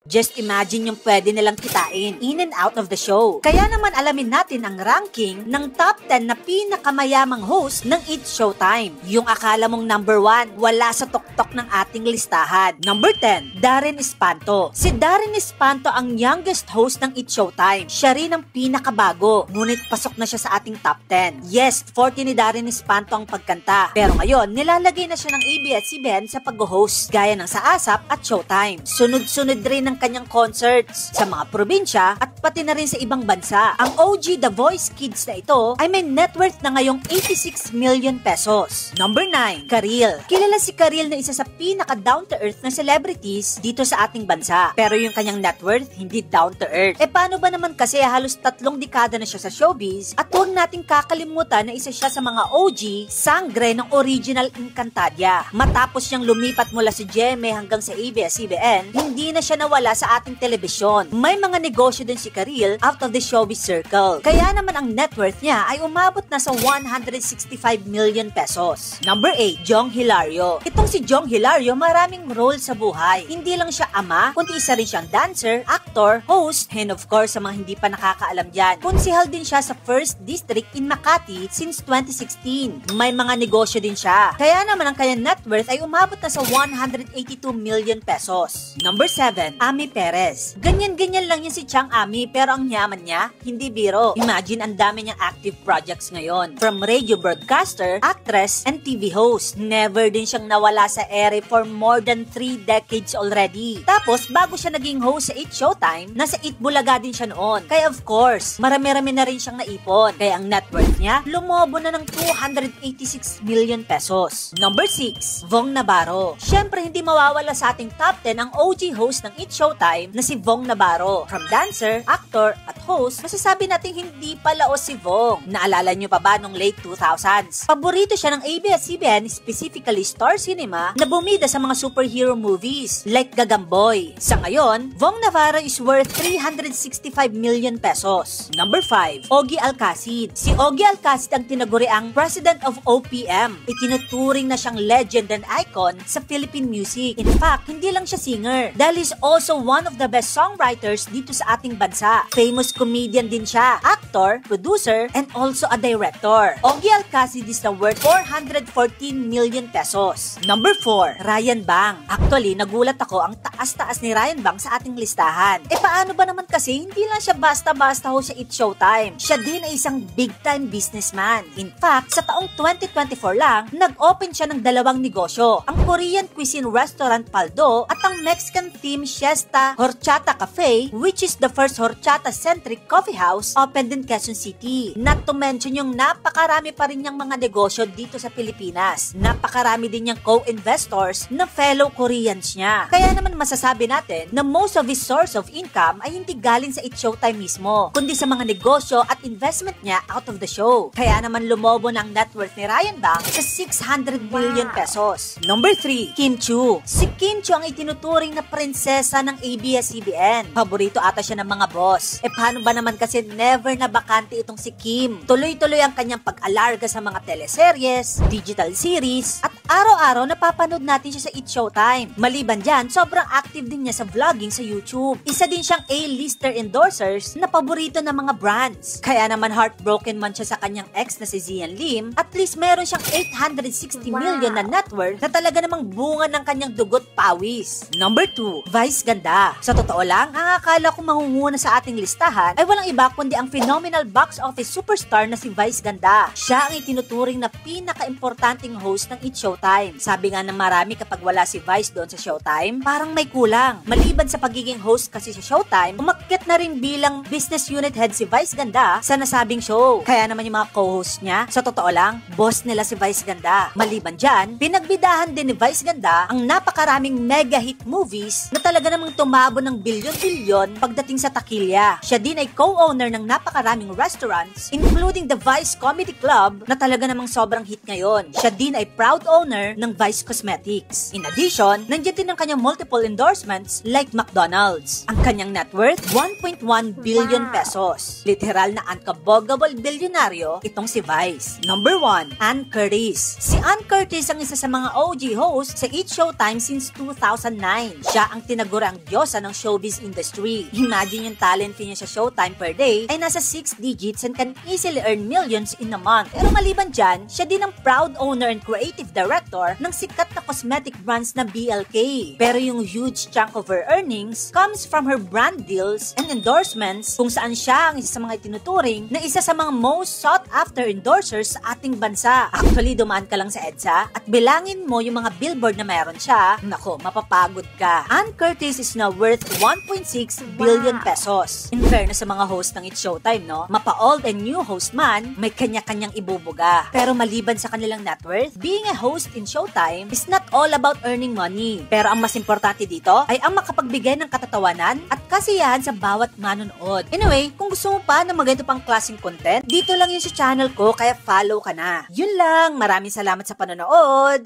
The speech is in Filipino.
Just imagine yung pwede nilang kitain in and out of the show. Kaya naman alamin natin ang ranking ng top 10 na pinakamayamang host ng It's Showtime. Yung akala mong number 1, wala sa tuktok ng ating listahan. Number 10, Darren Espanto. Si Darren Espanto ang youngest host ng It's Showtime. Siya rin ang pinakabago, ngunit pasok na siya sa ating top 10. Yes, 40 ni Darren Espanto ang pagkanta. Pero ngayon, nilalagay na siya ng ABS-CBN sa pag-host, gaya ng sa ASAP at Showtime. Sunod-sunod rin ang kanyang concerts sa mga probinsya at pati na rin sa ibang bansa. Ang OG The Voice Kids na ito ay may net worth na ngayong 86 million pesos. Number 9, Karil. Kilala si Karil na isa sa pinaka down-to-earth na celebrities dito sa ating bansa. Pero yung kanyang net worth, hindi down-to-earth. Paano ba naman kasi halos 3 dekada na siya sa showbiz at huwag nating kakalimutan na isa siya sa mga OG sangre ng original Encantadia. Matapos niyang lumipat mula sa GMA hanggang sa ABS-CBN, hindi na siya nawala sa ating telebisyon. May mga negosyo din si Karil out of the showbiz circle. Kaya naman ang net worth niya ay umabot na sa 165 million pesos. Number 8, Jong Hilario. Itong si Jong Hilario maraming role sa buhay. Hindi lang siya ama, kundi isa rin siyang dancer, actor, host, and of course sa mga hindi pa nakakaalam dyan, konsehal din siya sa 1st District in Makati since 2016. May mga negosyo din siya. Kaya naman ang kanyang net worth ay umabot na sa 182 million pesos. Number 7, Ami Perez. Ganyan-ganyan lang yan si Chang Ami pero ang yaman niya, hindi biro. Imagine ang dami niyang active projects ngayon. From radio broadcaster, actress, and TV host. Never din siyang nawala sa ere for more than 3 decades already. Tapos, bago siya naging host sa It's Showtime, nasa It Bulaga din siya noon. Kaya of course, marami-rami na rin siyang naipon. Kaya ang net worth niya, lumobo na ng 286 million pesos. Number 6, Vong Navarro. Siyempre, hindi mawawala sa ating top 10 ang OG host ng It's Showtime na si Vong Navarro. From dancer, actor, at host, masasabi natin hindi palaos si Vong. Naalala nyo pa ba nung late 2000s? Paborito siya ng ABS-CBN, specifically Star Cinema, na bumida sa mga superhero movies like Gagamboy. Sa ngayon, Vong Navarro is worth 365 million pesos. Number 5, Ogie Alcacid. Si Ogie Alcacid ang tinaguriang President of OPM. Itinuturing na siyang legend and icon sa Philippine music. In fact, hindi lang siya singer, dahil is also one of the best songwriters dito sa ating bansa. Famous comedian din siya, actor, producer, and also a director. Ogie Alcacid is na worth 414 million pesos. Number 4, Ryan Bang. Actually, nagulat ako ang taas-taas ni Ryan Bang sa ating listahan. Paano ba naman kasi hindi lang siya basta-basta ho sa It's Showtime. Siya din ay isang big-time businessman. In fact, sa taong 2024 lang, nag-open siya ng 2 negosyo. Ang Korean cuisine restaurant Paldo at ang Mexican theme Siesta Horchata Cafe, which is the first horchata-centric coffee house opened in Quezon City. Not to mention yung napakarami pa rin niyang mga negosyo dito sa Pilipinas. Napakarami din niyang co-investors na fellow Koreans niya. Kaya naman masasabi natin na most of his source of income ay hindi galing sa It's Showtime mismo, kundi sa mga negosyo at investment niya out of the show. Kaya naman lumobo ng net worth ni Ryan Bang sa 600 million pesos. Number 3, Kim Chiu. Si Kim Chiu ang itinuturing na prinsesa ng ABS-CBN. Paborito ata siya ng mga boss. Paano ba naman kasi never na bakante itong si Kim? Tuloy-tuloy ang kanyang pag-alarga sa mga teleseryes, digital series, at araw-araw napapanood natin siya sa It's Showtime. Maliban dyan, sobrang active din niya sa vlogging sa YouTube. Isa din siyang A-lister endorsers na paborito ng mga brands. Kaya naman heartbroken man siya sa kanyang ex na si Zian Lim, at least meron siyang 860 million na net worth na talaga namang bunga ng kanyang dugot pawis. Number 2, Vice Ganda. Sa totoo lang, ang akala ko mangunguna sa ating listahan ay walang iba kundi ang phenomenal box office superstar na si Vice Ganda. Siya ang itinuturing na pinaka-importanting host ng It's Showtime. Sabi nga ng marami kapag wala si Vice doon sa Showtime, parang may kulang. Maliban sa pagiging host kasi sa Showtime, umakyat na rin bilang business unit head si Vice Ganda sa nasabing show. Kaya naman yung mga co-host niya, sa totoo lang, boss nila si Vice Ganda. Maliban dyan, pinagbidahan din ni Vice Ganda ang napakaraming mega hit movies na talaga namang tumabo ng bilyon-bilyon pagdating sa takilya. Siya din ay co-owner ng napakaraming restaurants, including the Vice Comedy Club na talaga namang sobrang hit ngayon. Siya din ay proud owner owner ng Vice Cosmetics. In addition, nandiyan din ang kanyang multiple endorsements like McDonald's. Ang kanyang net worth, 1.1 billion pesos. Literal na unkabogable bilyonaryo itong si Vice. Number 1, Ann Curtis. Si Ann Curtis ang isa sa mga OG host sa Eat Showtime since 2009. Siya ang tinaguriang diyosa ng showbiz industry. Imagine yung talent niya sa Showtime per day ay nasa 6 digits and can easily earn millions in a month. Pero maliban dyan, siya din ang proud owner and creative director ng sikat na cosmetic brands na BLK. Pero yung huge chunk of her earnings comes from her brand deals and endorsements kung saan siya ang isa sa mga itinuturing na isa sa mga most sought after endorsers sa ating bansa. Actually, dumaan ka lang sa EDSA at bilangin mo yung mga billboard na meron siya. Nako, mapapagod ka. Ann Curtis is now worth 1.6 billion pesos. In fairness sa mga host ng It's Showtime, no? Mapa-old and new host man, may kanya-kanyang ibubuga. Pero maliban sa kanilang net worth, being a host in Showtime is not all about earning money. Pero ang mas importante dito ay ang makapagbigay ng katatawanan at kasiyahan sa bawat manonood. Anyway, kung gusto mo pa ng maganda pang klaseng content, dito lang yun sa channel ko, kaya follow ka na. Yun lang, maraming salamat sa panonood!